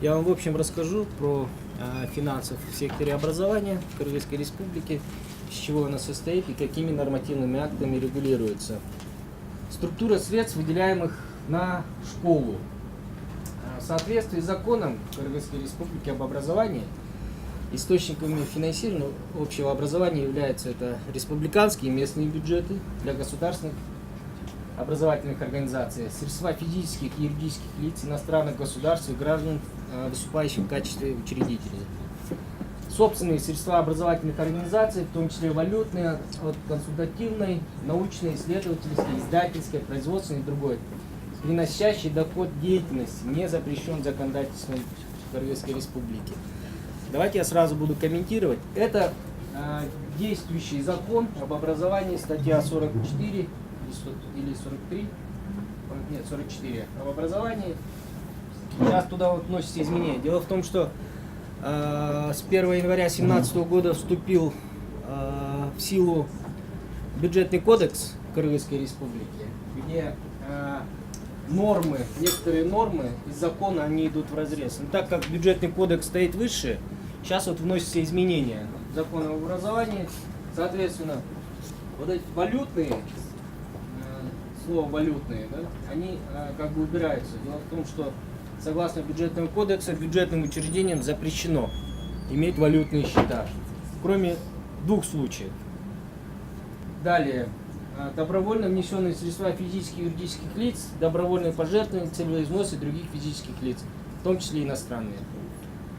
Я вам в общем расскажу про финансов в секторе образования Кыргызской Республики, из чего она состоит и какими нормативными актами регулируется. Структура средств, выделяемых на школу. В соответствии с законом Кыргызской Республики об образовании, источниками финансирования общего образования являются это республиканские и местные бюджеты для государственных образовательных организаций, средства физических и юридических лиц, иностранных государств и граждан, выступающих в качестве учредителей. Собственные средства образовательных организаций, в том числе валютные, от консультативной, научной, исследовательской, издательской, производственной и другой, приносящий доход деятельности, не запрещен законодательством Кыргызской Республики. Давайте я сразу буду комментировать. Это действующий закон об образовании, статья 44 или 43, нет, 44 об образовании. Сейчас туда вот вносятся изменения. Дело в том, что с 1 января 2017 года вступил в силу бюджетный кодекс Кыргызской Республики, где нормы, некоторые нормы из закона, они идут вразрез. Но так как бюджетный кодекс стоит выше, сейчас вот вносятся изменения в закон об образовании. Соответственно, вот эти валютные, слово валютные, да, они как бы убираются. Дело в том, что согласно бюджетному кодексу бюджетным учреждениям запрещено иметь валютные счета, кроме двух случаев. Далее. Добровольно внесенные средства физических и юридических лиц, добровольные пожертвования, целевые взносы других физических лиц, в том числе иностранные.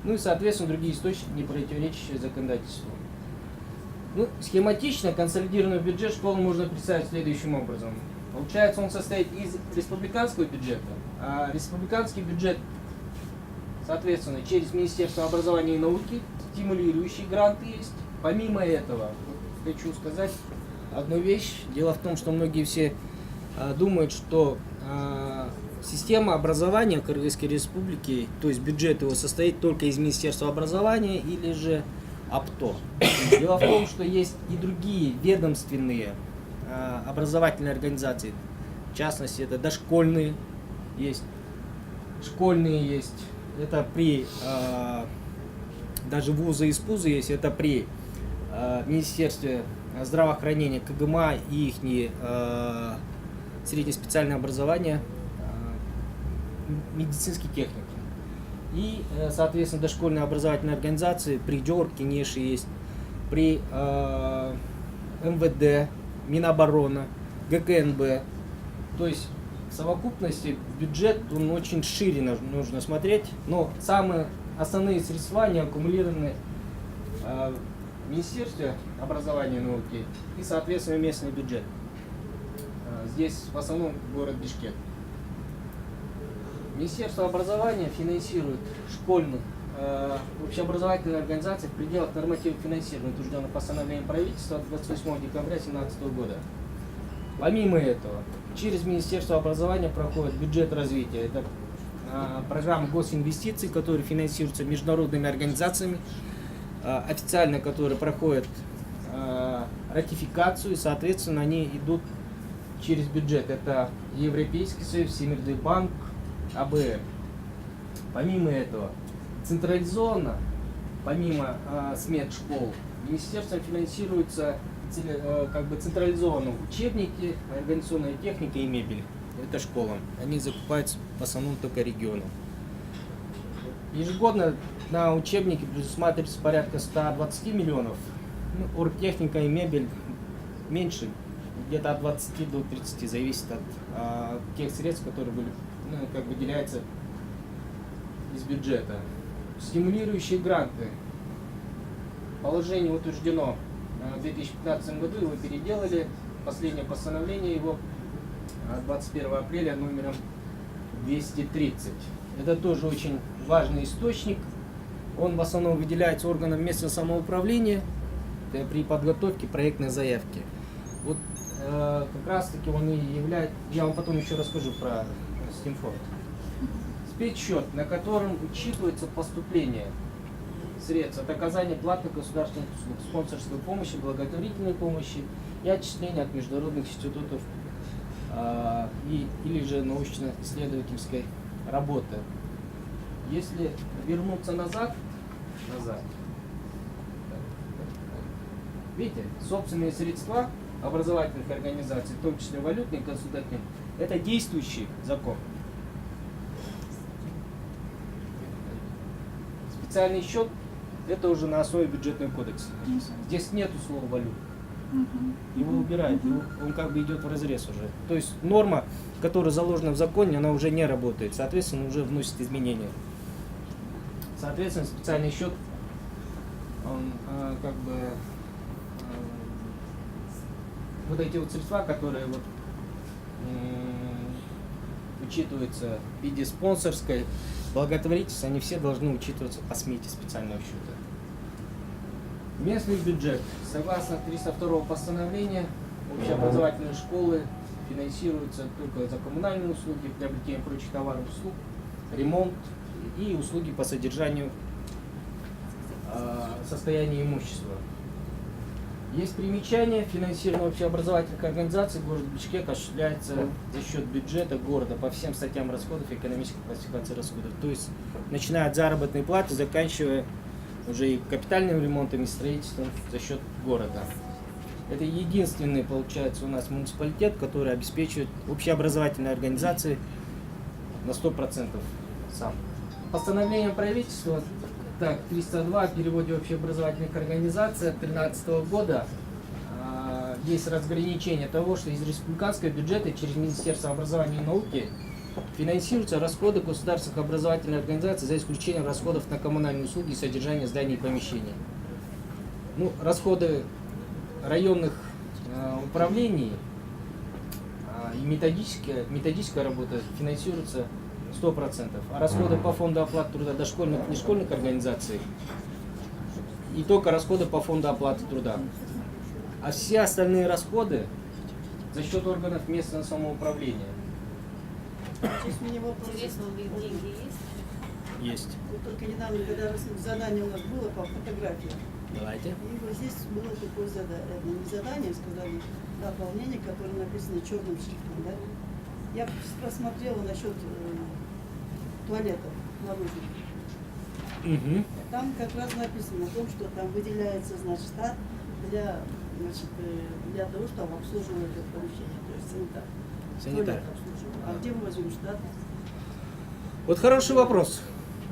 Ну и, соответственно, другие источники, не противоречащие законодательству. Ну, схематично консолидированный бюджет школы можно представить следующим образом. Получается, он состоит из республиканского бюджета, а республиканский бюджет, соответственно, через Министерство образования и науки, стимулирующие гранты есть. Помимо этого, хочу сказать одну вещь. Дело в том, что многие все думают, что система образования Кыргызской Республики, то есть бюджет его состоит только из Министерства образования или же АПТО. Дело в том, что есть и другие ведомственные образовательные организации. В частности, это дошкольные есть, школьные есть. Это при даже вузы и СПУЗы есть. Это при Министерстве здравоохранения, КГМА и их среднеспециальное образование, медицинские техники. И, соответственно, дошкольные образовательные организации при ДЮР, КИНЕШи есть, при МВД, Минобороны, ГКНБ. То есть в совокупности бюджет, он очень шире нужно смотреть, но самые основные средства, они аккумулированы в Министерстве образования и науки и, соответственно, местный бюджет. Здесь в основном город Бишкек. Министерство образования финансирует школьных общеобразовательные организации в пределах нормативов финансирования, утвержденных постановлением правительства от 28 декабря 2017 года. Помимо этого, через Министерство образования проходит бюджет развития. Это программа госинвестиций, которые финансируются международными организациями, официально которые проходят ратификацию, и, соответственно, они идут через бюджет. Это Европейский Союз, Всемирный банк, АБР. Помимо этого, централизованно, помимо смет школ, министерством финансируются как бы централизованно учебники, организационная техника и мебель. Это школам. Они закупаются в основном только регионам. Ежегодно на учебники предусматривается порядка 120 миллионов. Ну, оргтехника и мебель меньше, где-то от 20 до 30, зависит от тех средств, которые были, как выделяются из бюджета. Стимулирующие гранты. Положение утверждено в 2015 году, его переделали. Последнее постановление его 21 апреля номером 230. Это тоже очень важный источник. Он в основном выделяется органам местного самоуправления при подготовке проектной заявки. Вот как раз таки он и является, я вам потом еще расскажу про Стимфорд. Спецсчет, на котором учитывается поступление средств от оказания платных государственных услуг, спонсорской помощи, благотворительной помощи и отчисления от международных институтов или же научно-исследовательской работы. Если вернуться назад, видите, собственные средства образовательных организаций, в том числе валютных, государственных, это действующий закон. Специальный счет — это уже на основе бюджетного кодекса. Здесь нету слова валют. Его убирают, он как бы идет в разрез уже. То есть норма, которая заложена в законе, она уже не работает, соответственно, уже вносит изменения. Соответственно, специальный счет, он как бы вот эти вот средства, которые вот учитываются в виде спонсорской благотворительности, они все должны учитываться по смете специального счета. Местный бюджет. Согласно 302 постановления, общеобразовательные школы финансируются только за коммунальные услуги, приобретение прочих товаров и услуг, ремонт и услуги по содержанию состояния имущества. Есть примечание: финансирование общеобразовательных организаций города Бишкек осуществляется за счет бюджета города по всем статьям расходов и экономической классификации расходов. То есть начиная от заработной платы, заканчивая уже и капитальным ремонтом и строительством за счет города. Это единственный, получается, у нас муниципалитет, который обеспечивает общеобразовательные организации на 100% сам. Постановлением правительства 302 о переводе общеобразовательных организаций от 2013 года есть разграничение того, что из республиканского бюджета через Министерство образования и науки финансируются расходы государственных образовательных организаций за исключением расходов на коммунальные услуги и содержание зданий и помещений. Ну, расходы районных управлений и методическая работа финансируются 100%, а расходы по фонду оплаты труда дошкольных и нешкольных организаций и только расходы по фонду оплаты труда. А все остальные расходы за счет органов местного самоуправления. Сейчас у меня вопрос. Деньги есть? Есть. Вот только недавно, когда задание у нас было по фотографии, Давайте. и вот здесь было такое задание, не задание, сказали, дополнение, которое написано черным шрифтом, да? Я просмотрела насчет туалетов наружных. Там как раз написано о том, что там выделяется, значит, штат для того, чтобы обслуживать это помещение, то есть санитар. Санитар. А где мы возьмем штат? Вот хороший вопрос.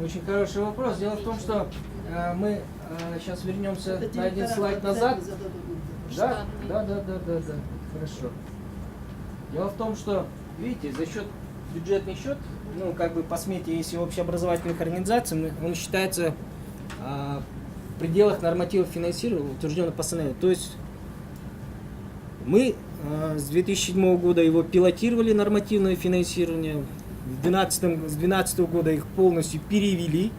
Очень хороший вопрос. Дело в том, что мы сейчас вернемся Это на один директора слайд назад. обязательно зададут. Да. Хорошо. Дело в том, что, видите, за счет бюджетный счет, ну, как бы по смете, если общеобразовательных организаций, он считается в пределах нормативов финансирования, утвержденных постановлением. То есть мы с 2007 года его пилотировали, нормативное финансирование. С 2012 года их полностью перевели.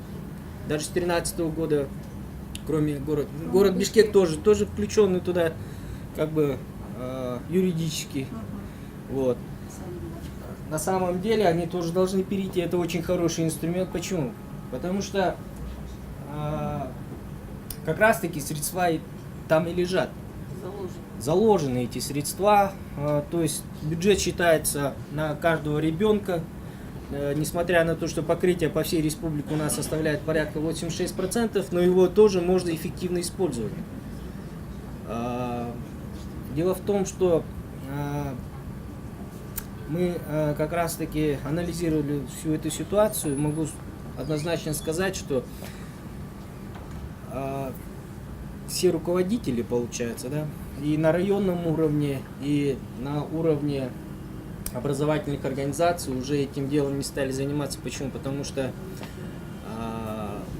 Даже с 2013 года, кроме город Бишкек тоже включенный туда, как бы юридически. Вот. На самом деле они тоже должны перейти. Это очень хороший инструмент. Почему? Потому что как раз таки средства там и лежат. Заложены эти средства. То есть бюджет считается на каждого ребенка. Несмотря на то, что покрытие по всей республике у нас составляет порядка 86%, но его тоже можно эффективно использовать. Дело в том, что мы как раз таки анализировали всю эту ситуацию. Могу однозначно сказать, что все руководители, получается, да, и на районном уровне, и на уровне образовательных организаций уже этим делом не стали заниматься. Почему? Потому что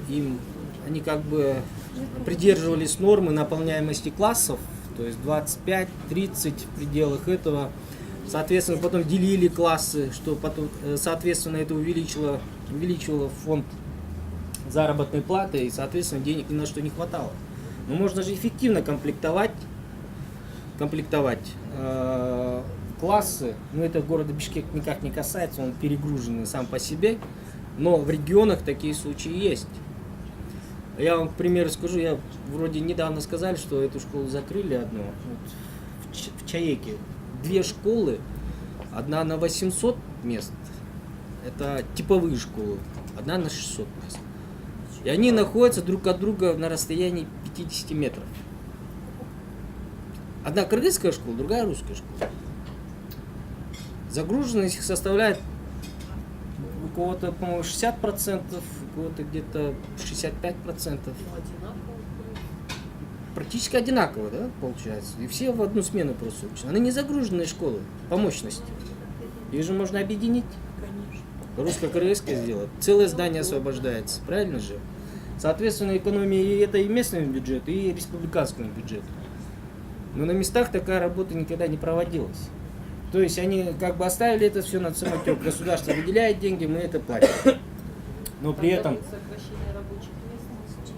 они как бы придерживались нормы наполняемости классов, то есть 25-30 в пределах этого. Соответственно, потом делили классы, что потом, соответственно, это увеличило фонд заработной платы, и, соответственно, денег ни на что не хватало. Но можно же эффективно комплектовать классы. Но это города Бишкек никак не касается, он перегруженный сам по себе. Но в регионах такие случаи есть. Я вам, к примеру, скажу, я вроде недавно сказали, что эту школу закрыли одну, вот, в Чаеке. 2 школы, одна на 800 мест, это типовые школы, одна на 600 мест. И они находятся друг от друга на расстоянии 50 метров. Одна кыргызская школа, другая русская школа. Загруженность их составляет у кого-то, по-моему, 60%, у кого-то где-то 65%. Практически одинаково, да, получается. И все в одну смену просто учатся. Они не загруженные школы по мощности. Их же можно объединить. Русско-кыргызское сделать. Целое здание освобождается, правильно же? Соответственно, экономия и это и местного бюджета, и республиканского бюджета. Но на местах такая работа никогда не проводилась. То есть они как бы оставили это все на самотек. Государство выделяет деньги, мы это платим. Но при этом, Сокращение рабочих мест,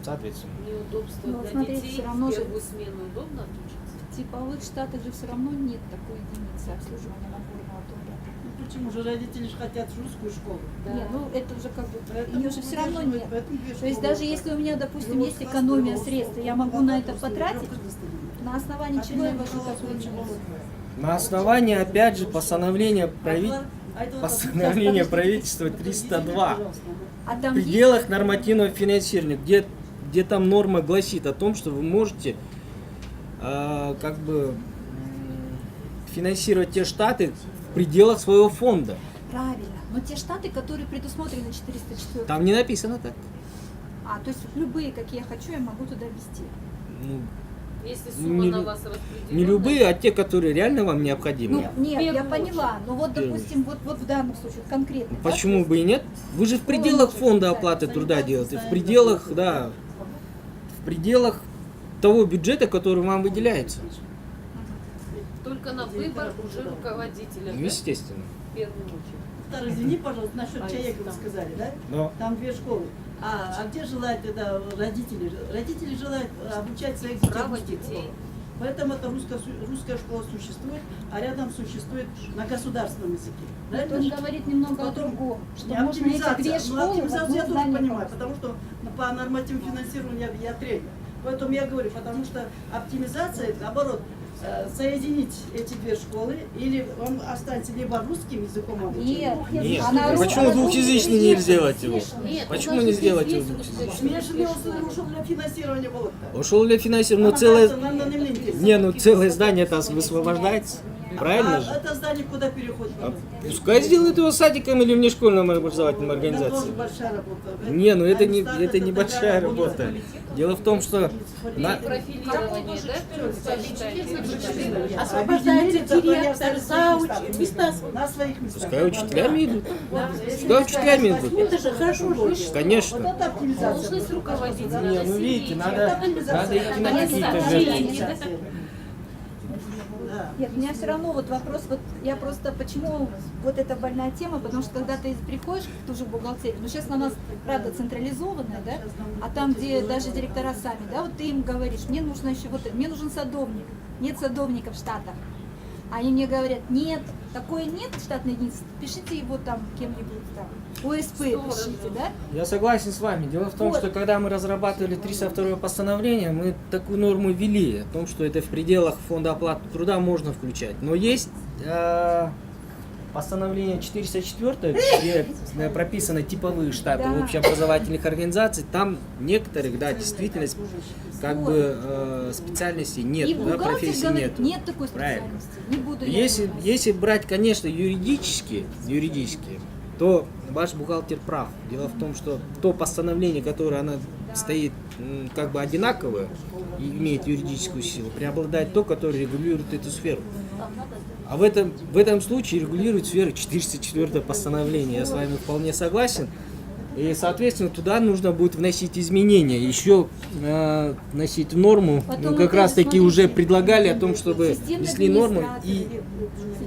соответственно. неудобства Ну, для смотрите, детей, всё равно в же- первую смену удобно отучиться? В типовых штатах же все равно нет такой единицы обслуживания наборного туалета. Ну почему же родители же хотят русскую школу? Да. Нет, ну это уже как бы, Поэтому ее же все равно выдерживают, нет. поэтому две То есть школы даже вот если у меня, допустим, Другого есть класса, экономия другого средств, класса, я могу на это просто потратить, предоставили. на основании чего я вожу такую На основании, опять же, постановления правительства 302 А в там пределах нормативного финансирования, где там норма гласит о том, что вы можете как бы финансировать те штаты в пределах своего фонда. правильно. Но те штаты, которые предусмотрены 404. Там не написано так. То есть любые, какие я хочу, я могу туда ввести. Ну, Если сумма Не на лю- вас распределена. не любые, а те, которые реально вам необходимы. Ну, нет, я первую поняла. Но вот, Первую. допустим, вот в данном случае, вот конкретно. да, Почему то бы и нет? Вы же в пределах фонда оплаты труда делаете, в пределах, да, в пределах того бюджета, который вам выделяется. Только на выбор уже руководителя. Ну, естественно. В первую очередь. Тара, извини, пожалуйста, насчет А чаек если вы там? сказали, да? Но Там две школы. А где желают тогда родители? Родители желают обучать своих детей Право русских детей. школ. Поэтому эта русская школа существует, а рядом существует на государственном языке. Правильно он же? говорит немного о Потом другом. Что не можно эти оптимизация. две Ну, школы в оптимизацию одно я тоже здание понимаю, поместить. потому что по нормативному финансированию я тренер. Поэтому я говорю, потому что оптимизация, наоборот, соединить эти две школы, или он останется либо русским языком обучения. нет, Она почему русская, двухязычный не сделать его? Нет, Почему у нас не же сделать здесь его есть двухязычным? Смешанный он ушел для финансирования было. Ушел для финансирования, но целое, не, ну целое здание там высвобождается, правильно же? Это здание куда переходит? Пускай сделают его садиком или внешкольным образовательным Это тоже организацией. большая работа. Не, ну это не, Аймстат это небольшая такая работа. Дело в том, что на- профилирование, да? Считаете? Освобождается директор, зауч, места На своих местах. пускай учителями идут. Пускай учителями идут. Это же хорошо же. Вот Конечно. это оптимизация. Должность руководителя. Не, ну видите, надо идти на какие-то жертвы. Да. Нет, у меня все равно вот вопрос, вот я просто, почему вот эта больная тема, потому что когда ты приходишь в ту же бухгалтерию, ну сейчас на нас, правда, централизованная, да, а там, где даже директора сами, да, вот ты им говоришь, мне нужно еще вот, мне нужен садовник, нет садовника в штатах. Они мне говорят, нет, такое нет штатной единицы, пишите его там кем-нибудь там, ОСП пишите, да? Я согласен с вами. Дело в том, Вот. что когда мы разрабатывали 302 постановление, мы такую норму ввели, о том, что это в пределах фонда оплаты труда можно включать. Но есть постановление 404, где прописаны типовые штаты Да. общеобразовательных организаций. Там некоторых, да, действительно, как бы специальностей нет, И да, бухгалтер профессий говорит, нет. нет такой Правильно. специальности, не буду я Если брать, конечно, юридически, то ваш бухгалтер прав. Дело в том, что то постановление, которое оно стоит как бы одинаковое и имеет юридическую силу, преобладает то, которое регулирует эту сферу. А в этом случае регулирует сферу 404 постановление. Я с вами вполне согласен. И, соответственно, туда нужно будет вносить изменения. Еще вносить в норму. Потом Мы как это, раз таки смотрите, уже предлагали о том, чтобы системные внесли норму и администраторы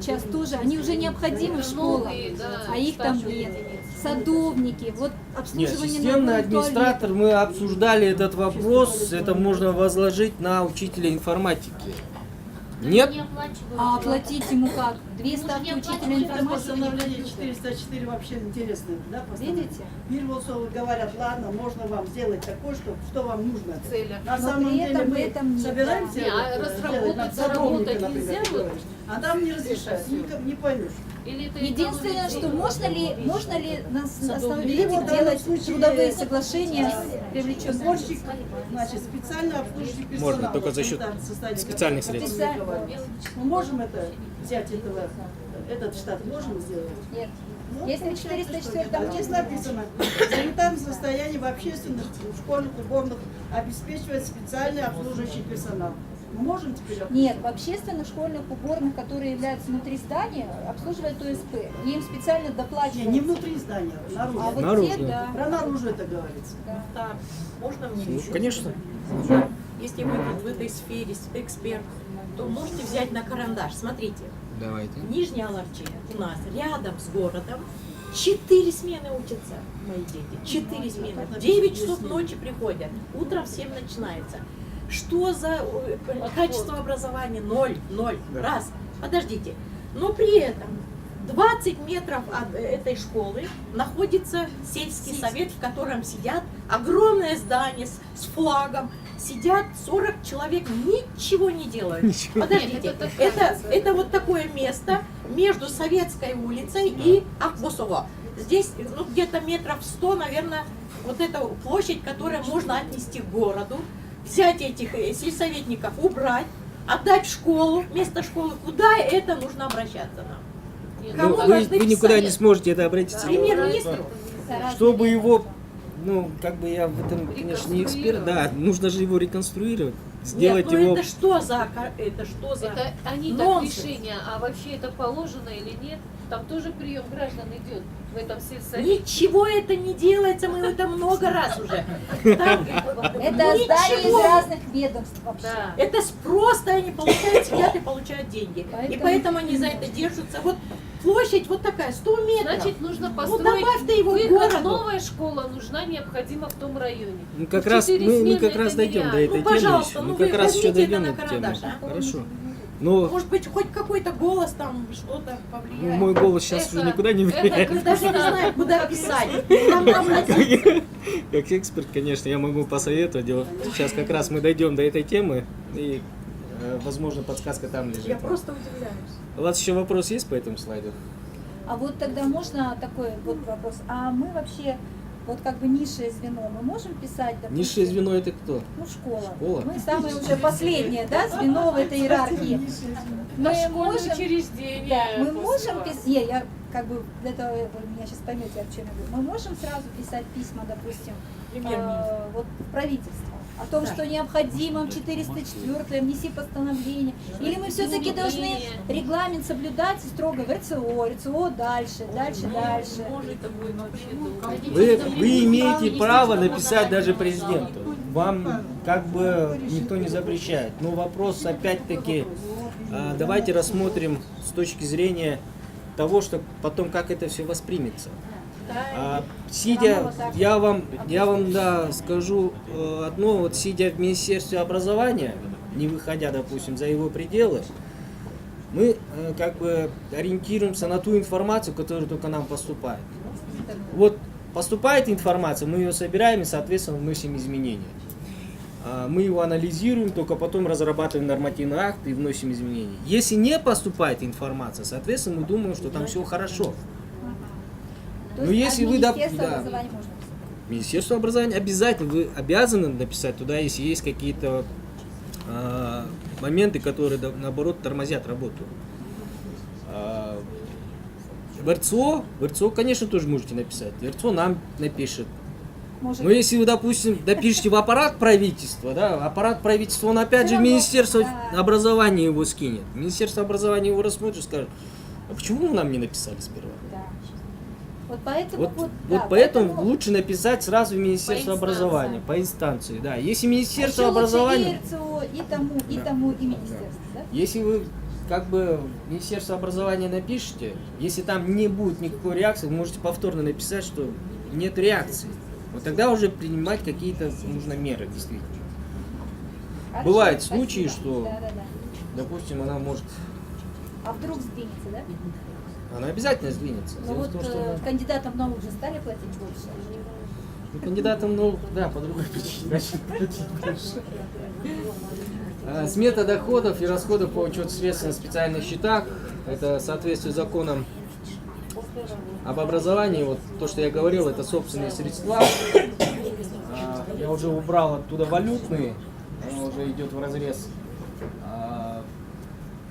сейчас тоже, они уже необходимы в школах, Новые, да, а их там штатные нет. единицы. Садовники, вот Нет, обслуживание системный набора администратор, мы обсуждали этот вопрос, это можно возложить на учителя информатики. Нет? А оплатить ему как? Две ставки учителя Это информатики. постановление 404 вообще интересное, да, постановление? Видите? Мирволсовы говорят, ладно, можно вам сделать такое, что вам нужно. Целях. На Но самом при деле этом мы этом нет, собираемся да. Не, а вот, разработать, делать над садовника, заработать например, нельзя, ты вот. говоришь, а там не разрешают, не поймешь. Или это Единственное, что можно ли на основе Или вот в данном делать случае трудовые соглашения с привлеченными Уборщик, значит, специально обслуживающий персонал. Можно, только за счет санитарное состояние, специальных которое средств. мы говорим. Мы можем это взять этот штат можем сделать? Нет. Ну, Если в получается, 404 что здесь написано, санитарное состояние в общественных школьных уборных обеспечивает специальный обслуживающий персонал. Мы можем теперь Нет, в общественных школьных уборных, которые являются внутри здания, обслуживает ОСП. Им специально доплачивают. Не внутри здания, наружу. А вот Наружу. те, да. Про наружу это говорится. Так, можно мне Ну, еще? конечно. Если вы тут в этой сфере эксперт, то можете взять на карандаш. Смотрите, Давайте. Нижняя Ловче у нас рядом с городом. 4 смены учатся мои дети. 4 смены. В 9 часов ночи приходят. Утром в 7 начинается. Что за качество образования? 0. Раз. Подождите. Но при этом 20 метров от этой школы находится сельский совет, в котором сидят огромное здание с флагом. Сидят 40 человек, ничего не делают. Подождите, это вот такое место между Советской улицей и Акбусово. Здесь ну, где-то метров 100, наверное, вот эта площадь, которую можно отнести к городу, взять этих сельсоветников, убрать, отдать в школу, вместо школы. Куда это нужно обращаться нам? Нет, Кому Ну, должны вы никуда писать? не сможете это обратиться. Премьер-министру? Чтобы его, ну, как бы я в этом, конечно, не эксперт, да, нужно же его реконструировать, сделать Нет, ну его... это что за Это они так нонсенс? решения, а вообще это положено или нет? Там тоже прием граждан идет в этом сельсовете. Ничего это не делается, мы это много раз уже. Там, Это здание из ничего. разных ведомств вообще. Да. Это просто они получают, сидят и получают деньги. И Поэтому- поэтому они за это держатся. Вот площадь вот такая, 100 метров. Значит, нужно Ну, построить добавь ты его к выход, городу. новая школа нужна, необходима в том районе. Ну, как Ну, раз 4 мы смены как раз это дойдем до нереально. этой Ну, темы пожалуйста, еще. ну, Мы вы как раз еще возьмите дойдем это до на этой темы. карандаш, а? Хорошо. Но Может быть, хоть какой-то голос там что-то повлияет. мой голос сейчас Это- уже никуда не это влияет. Мы даже не знаем, куда писать. Там обратиться. Как эксперт, конечно, я могу посоветовать. Сейчас как раз мы дойдем до этой темы, и, возможно, подсказка там Я лежит. просто удивляюсь. У вас еще вопрос есть по этому слайду? А вот тогда можно такой вот вопрос. А мы вообще, вот как бы низшее звено, мы можем писать, допустим, Низшее звено это кто? Ну, школа. Школа. Мы самое уже последнее, да, звено в этой иерархии. Мы Школьное можем, учреждение. да, мы после можем вас. писать, не, я как бы для того, вы меня сейчас поймете, о чем я говорю. Мы можем сразу писать письма, допустим, Премьер-министр. вот в правительство о том, Да. что необходимо в 404 внеси постановление. Или мы все-таки должны регламент соблюдать и строго в РЦО дальше. Может, это будет вообще долго. Вы имеете право написать даже президенту. Вам как бы никто не запрещает. Но вопрос опять-таки, давайте рассмотрим с точки зрения того, что потом как это все воспримется. Сидя, я вам да, скажу одно, вот сидя в Министерстве образования, не выходя, допустим, за его пределы, мы как бы ориентируемся на ту информацию, которая только нам поступает. Вот поступает информация, мы ее собираем и, соответственно, вносим изменения. Мы его анализируем, только потом разрабатываем нормативный акт и вносим изменения. Если не поступает информация, соответственно, мы думаем, что там все хорошо. То Ну, есть если вы, да, Министерство да. образования можно писать. Министерство образования обязательно, вы обязаны написать туда, если есть какие-то моменты, которые, наоборот, тормозят работу. В РЦО, конечно, тоже можете написать. РЦО нам напишет. Может, Но если вы, допустим, допишите в аппарат правительства, да, аппарат правительства, он опять же в равно, Министерство да. образования его скинет. Министерство образования его рассмотрит и скажет, а почему вы нам не написали сперва? да. Вот поэтому, Вот поэтому лучше написать сразу в Министерство образования, по инстанции. Да. Если Министерство образования, и тому, и министерство, да? если вы как бы в Министерство образования напишите, если там не будет никакой реакции, вы можете повторно написать, что нет реакции. Вот тогда уже принимать какие-то нужно меры, действительно. Хорошо, Бывают спасибо. случаи, что, Да. допустим, она может, А вдруг сдвинется, да? она обязательно сдвинется. Ну Дело в вот том, что кандидатам в науку же стали платить больше. ну, кандидатам, ну, да, по другой причине начали платить больше. Смета доходов и расходов по учету средств на специальных счетах. Это соответствует законам Об образовании, вот то, что я говорил, это собственные средства. Я уже убрал оттуда валютные, оно уже идет в разрез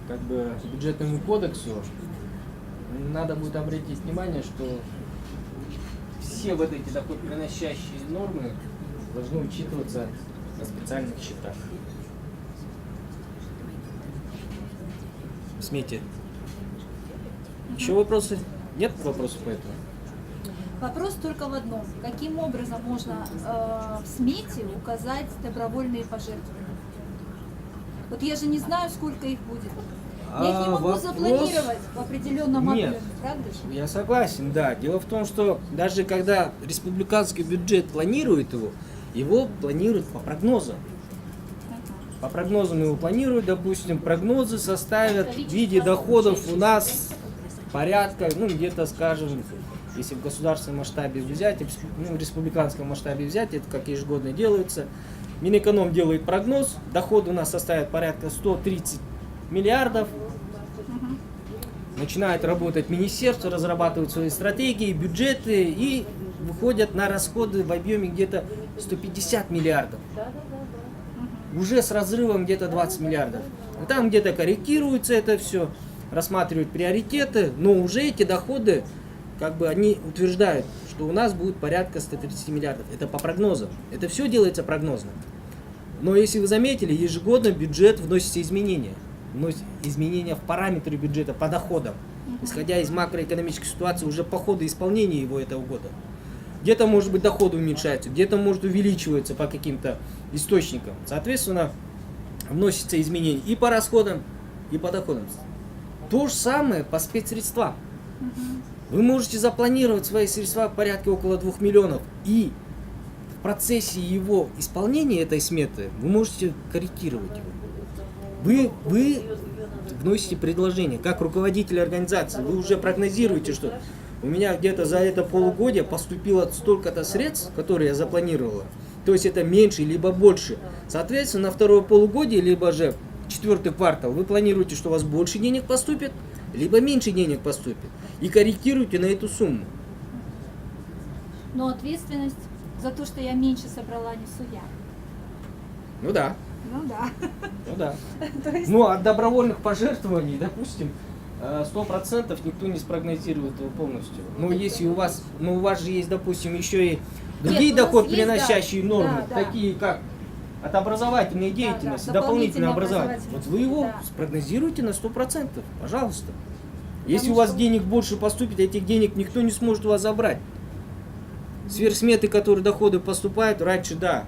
как бы бюджетному кодексу. Надо будет обратить внимание, что все вот эти доходоприносящие нормы должны учитываться на специальных счетах. В смете. Еще вопросы? Нет вопросов по этому? Вопрос только в одном. Каким образом можно в смете указать добровольные пожертвования? Вот я же не знаю, сколько их будет. Я их не могу вопрос- запланировать в определенном Нет. объеме, правда же? Я согласен, да. Дело в том, что даже когда республиканский бюджет планирует его планируют по прогнозам. По прогнозам его планируют, допустим, прогнозы составят в виде доходов у нас порядка, ну где-то, скажем, если в государственном масштабе взять, в республиканском масштабе взять, это как ежегодно делается. Минэконом делает прогноз, доходы у нас составят порядка 130 миллиардов. Начинает работать министерство, разрабатывают свои стратегии, бюджеты и выходят на расходы в объеме где-то 150 миллиардов. Уже с разрывом где-то 20 миллиардов. Там где-то корректируется это все, рассматривают приоритеты, но уже эти доходы, как бы они утверждают, что у нас будет порядка 130 миллиардов. Это по прогнозам. Это все делается прогнозно. Но если вы заметили, ежегодно бюджет вносится изменения. Вносит изменения в параметры бюджета по доходам, исходя из макроэкономической ситуации уже по ходу исполнения его этого года. Где-то, может быть, доходы уменьшаются, где-то, может, увеличиваются по каким-то источникам. Соответственно, вносятся изменения и по расходам, и по доходам. То же самое по спецсредствам. Вы можете запланировать свои средства в порядке около 2 миллионов, и в процессе его исполнения этой сметы вы можете корректировать его. Вы вносите предложение, как руководитель организации, вы уже прогнозируете, что у меня где-то за это полугодие поступило столько-то средств, которые я запланировала. То есть это меньше, либо больше. Соответственно, на второе полугодие, либо же четвертый квартал, вы планируете, что у вас больше денег поступит, либо меньше денег поступит. И корректируйте на эту сумму. Но ответственность за то, что я меньше собрала, несу я. Ну да. Ну да. Ну да. То есть- Ну, от добровольных пожертвований, допустим, 100% никто не спрогнозирует его полностью. Но если у вас же есть, допустим, еще и другие Нет, у нас доход есть, приносящие да. нормы, Да, да. такие как от образовательной деятельности, да, дополнительное дополнительное образование. Вот вы его да. спрогнозируете на 100%, пожалуйста. Если Потому у вас что- денег больше поступит, этих денег никто не сможет у вас забрать. Сверхсметы, которые доходы поступают, раньше, да,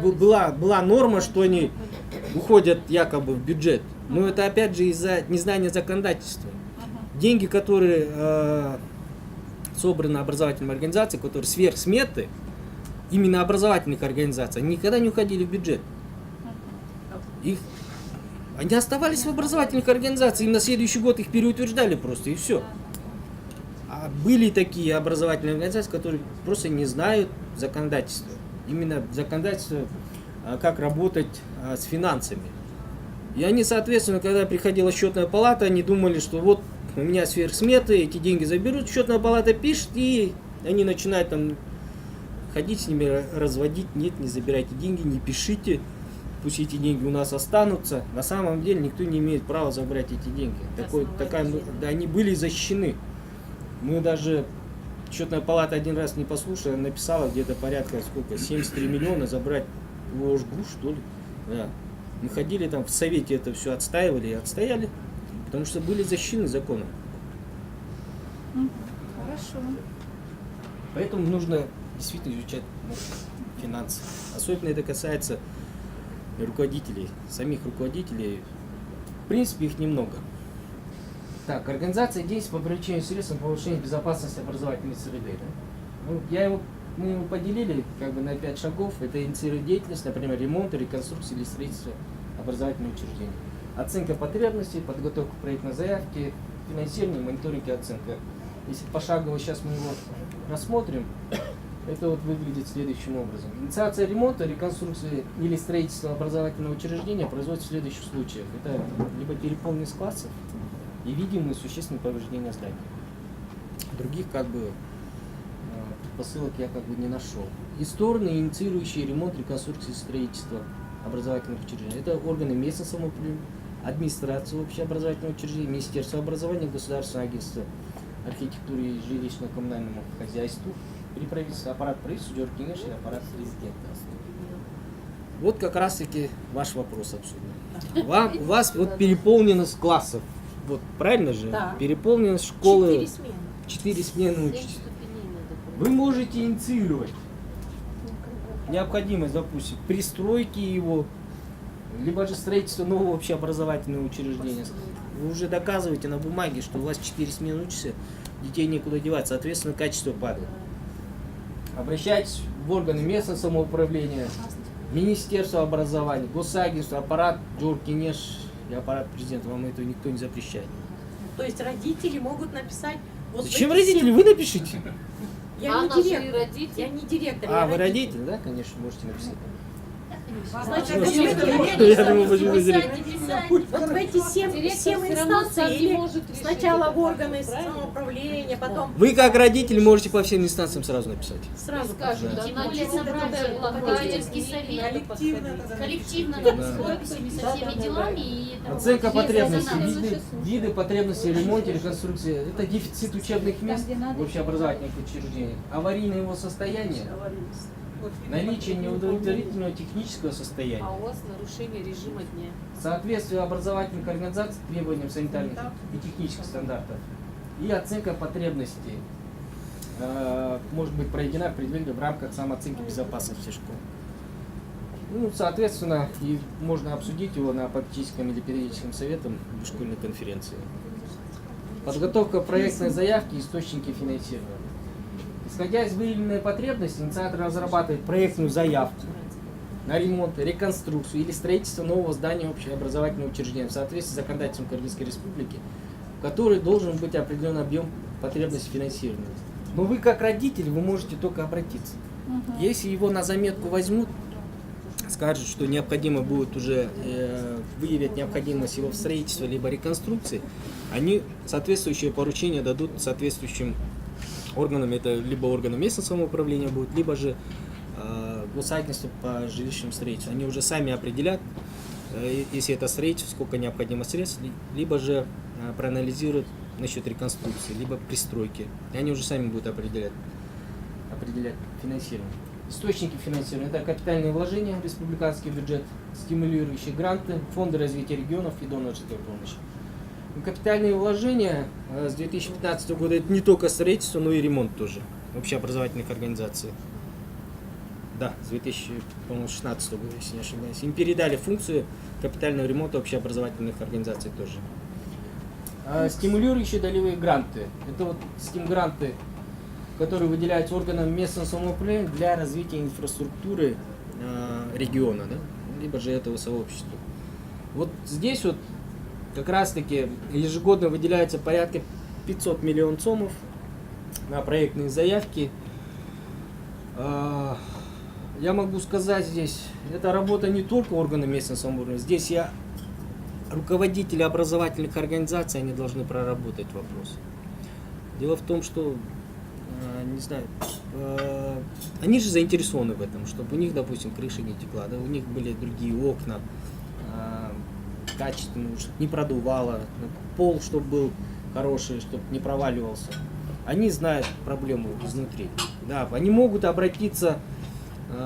была норма, что они уходят якобы в бюджет. Но это опять же из-за незнания законодательства. Деньги, которые собраны образовательными организациями, которые сверхсметы, именно образовательных организаций, они никогда не уходили в бюджет. Они оставались в образовательных организациях, и на следующий год их переутверждали просто, и все. А были такие образовательные организации, которые просто не знают законодательства. Именно законодательство, как работать с финансами. И они, соответственно, когда приходила счетная палата, они думали, что вот у меня сверхсметы, эти деньги заберут, счетная палата пишет, и они начинают там ходить с ними, разводить. Нет, не забирайте деньги, не пишите, пусть эти деньги у нас останутся. На самом деле никто не имеет права забрать эти деньги. Да, они были защищены. Мы даже, счетная палата один раз не послушала, написала где-то порядка, 73 миллиона забрать в ОЖГУ, что ли. Да. Мы ходили там в совете, это все отстаивали и отстояли, потому что были защищены законом. Хорошо. Поэтому нужно действительно изучать финансы. Особенно это касается руководителей, самих руководителей. В принципе, их немного. Так, организация действий по привлечению средств на повышение безопасности образовательной среды. Да? Ну, мы его поделили как бы на 5 шагов. Это инициировать деятельность, например, ремонт, реконструкция или строительство образовательных учреждений. Оценка потребностей, подготовка проектной заявки, финансирование, мониторинг и оценка. Если пошагово сейчас мы его рассмотрим, это вот выглядит следующим образом. Инициация ремонта, реконструкции или строительства образовательного учреждения производится в следующих случаях. Это либо переполненность классов, и видимые существенные повреждения здания. Других предпосылок я не нашел. И стороны, инициирующие ремонт, реконструкцию и строительство образовательных учреждений. Это органы местного самоуправления, администрация общеобразовательного учреждения, Министерство образования, Государственное агентство архитектуры и жилищно-коммунальному хозяйству, при правительстве, аппарат правительства, Джоркинеш и аппарат президента. Вот как раз таки ваш вопрос обсудим. У вас вот переполненность классов. Вот правильно же? Да. Переполненность школы. 4 смены. 4 смены 7 учителей. ступеней надо Вы можете инициировать необходимость, допустим, пристройки его, либо же строительство нового общеобразовательного учреждения. Вы уже доказываете на бумаге, что у вас 4 смены учатся, детей некуда девать, соответственно, качество падает. Обращайтесь в органы местного самоуправления, Министерство образования, Госагентство, аппарат Джоркинеш и аппарат президента. Вам этого никто не запрещает. То есть родители могут написать... Вот Зачем эти родители? 7. Вы напишите. Я не Она же и директор. родитель. Я не директор. А, я вы родитель, да? Конечно, можете написать. Значит, Ну, давайте я думаю, вы же Писать, директор. не писать. вот в эти 7 Директор всё равно инстанций сам не или может решить сначала это в органы вопрос, правильно? самоуправления, потом Вы как родитель можете по всем инстанциям сразу написать. сразу Скажут, Да. она не собрание, родительский совет, коллективно надо с подписями, со всеми делами. И это Оценка вот без потребностей, резонанса. виды потребностей в ремонте, реконструкции. Это дефицит учебных мест где надо. в общеобразовательных учреждениях, аварийное его состояние, Аварийность. наличие неудовлетворительного технического состояния, А у вас нарушение режима дня. соответствие образовательных организаций требованиям санитарных и технических стандартов и оценка потребностей может быть проведена определенно в рамках самооценки безопасности школ. Ну, соответственно, и можно обсудить его на попечительском или периодическом совете школьной конференции. Подготовка проектной заявки и источники финансирования. Исходя из выявленной потребности, инициатор разрабатывает проектную заявку на ремонт, реконструкцию или строительство нового здания общеобразовательного учреждения в соответствии с законодательством Кыргызской Республики, в которой должен быть определен объем потребности финансирования. Но вы как родитель, вы можете только обратиться. Если его на заметку возьмут, скажут, что необходимо будет уже выявить необходимость его в строительстве либо реконструкции, они соответствующее поручение дадут соответствующим органам, это либо органы местного самоуправления будут, либо же госагентство по жилищному строительству. Они уже сами определят, если это строительство, сколько необходимо средств, либо же проанализируют насчет реконструкции, либо пристройки. И они уже сами будут определять финансирование. Источники финансирования – это капитальные вложения, республиканский бюджет, стимулирующие гранты, фонды развития регионов и донорская помощь. И капитальные вложения с 2015 года – это не только строительство, но и ремонт тоже общеобразовательных организаций. Да, с 2016 года, если не ошибаюсь. Им передали функцию капитального ремонта общеобразовательных организаций тоже. Стимулирующие долевые гранты. Это вот стимгранты, которые выделяются органам местного самоуправления для развития инфраструктуры региона, да? Либо же этого сообщества. Вот здесь вот как раз таки ежегодно выделяется порядка 500 миллионов сомов на проектные заявки. Я могу сказать здесь, это работа не только органов местного самоуправления, здесь руководители образовательных организаций, они должны проработать вопрос. Дело в том, что, не знаю, они же заинтересованы в этом, чтобы у них, допустим, крыша не текла, да, у них были другие окна, качественные, чтобы не продувало, пол, чтобы был хороший, чтобы не проваливался. Они знают проблему изнутри. Да, они могут обратиться,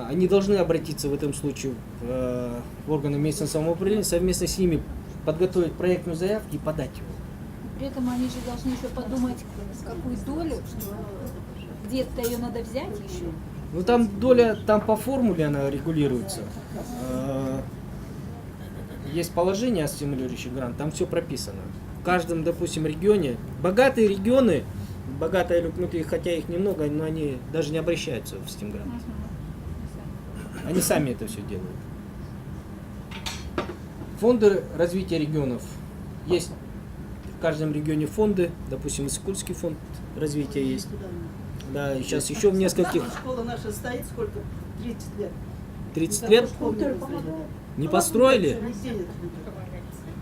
они должны обратиться в этом случае в органы местного самоуправления, совместно с ними подготовить проектную заявку и подать его. При этом они же должны еще подумать, какую долю, что где-то ее надо взять еще. Ну там доля, там по формуле она регулируется. Есть положение о стимулирующих грантах, там все прописано. В каждом, допустим, регионе, богатые регионы, богатые люди, хотя их немного, но они даже не обращаются в стимгрант. Они сами это все делают. Фонды развития регионов. Есть в каждом регионе фонды, допустим, Иссыкульский фонд развития есть. Да, и сейчас еще в нескольких... Школа наша стоит сколько? 30 лет. 30 лет не построили? Нигде нет.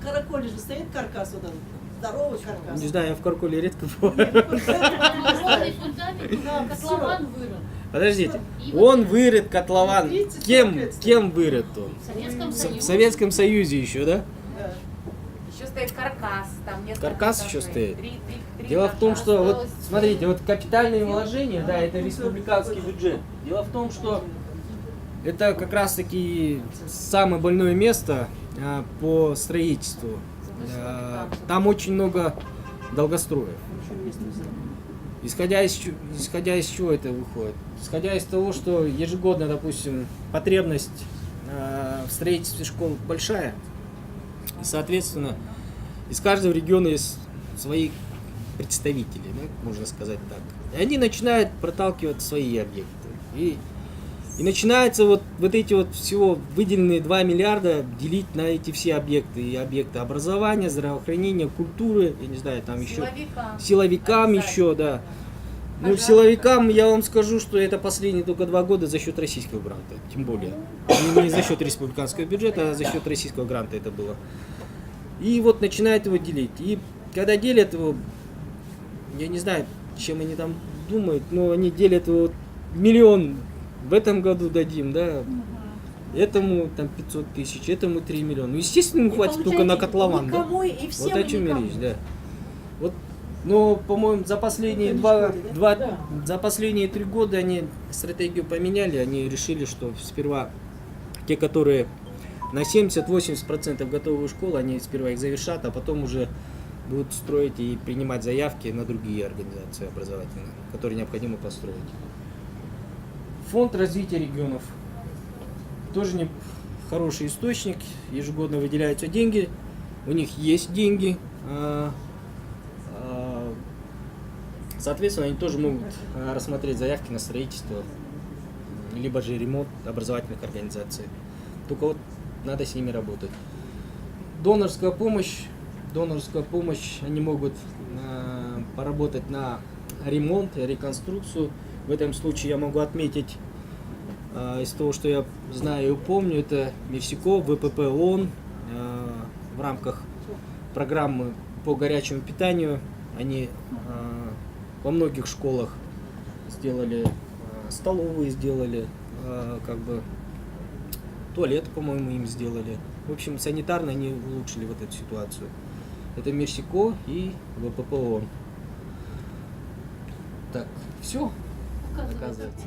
Караколе же стоит каркас вот этот. здоровый каркас. Не знаю, я в Каркуле редко бываю. Ровный фундамент, котлован вырос. Подождите, И он вот вырыт котлован. 30 Кем, лет. кем вырыт он? в Советском В Союзе. Советском Союзе еще, да? Да. Еще стоит каркас, там несколько Каркас еще этажей. стоит. Три Дело в том, этажа. что вот осталось. смотрите, вот капитальные вложения, да, это республиканский бюджет. Дело в том, что это как раз таки самое больное место по строительству. Там очень много долгостроев. Исходя из чего это выходит? Исходя из того, что ежегодно, допустим, потребность в строительстве школ большая, и, соответственно, из каждого региона есть свои представители, да, можно сказать так. И они начинают проталкивать свои объекты. И начинается вот эти вот всего выделенные 2 миллиарда делить на эти все объекты. И объекты образования, здравоохранения, культуры, я не знаю, там еще силовикам еще, да. Ну, силовикам я вам скажу, что это последние только 2 года за счет российского гранта, тем более. Не за счет республиканского бюджета, а за счет российского гранта это было. И вот начинают его делить. И когда делят его, я не знаю, чем они там думают, но они делят его 1 миллион в этом году дадим, да, этому там 500 тысяч, этому 3 миллиона. Ну, естественно, ему И хватит только на получаете котлован, да? никому и всем, Вот о чем никому. речь, да. Вот, но, по-моему, за последние Да. за последние 3 года они стратегию поменяли, они решили, что сперва те, которые на 70-80% готовые школы, они сперва их завершат, а потом уже будут строить и принимать заявки на другие организации образовательные, которые необходимо построить. Фонд развития регионов. Тоже не хороший источник, ежегодно выделяются деньги, у них есть деньги, соответственно, они тоже могут рассмотреть заявки на строительство, либо же ремонт образовательных организаций. Только вот надо с ними работать. Донорская помощь, они могут поработать на ремонт, реконструкцию. В этом случае я могу отметить, из того, что я знаю и помню, это Мерсико, ВПП ООН в рамках программы по горячему питанию. Они во многих школах сделали столовые, сделали как бы туалет, по-моему, им сделали. В общем, санитарно они улучшили вот эту ситуацию. Это Мерсико и ВПП ООН. Так, все, оказывается.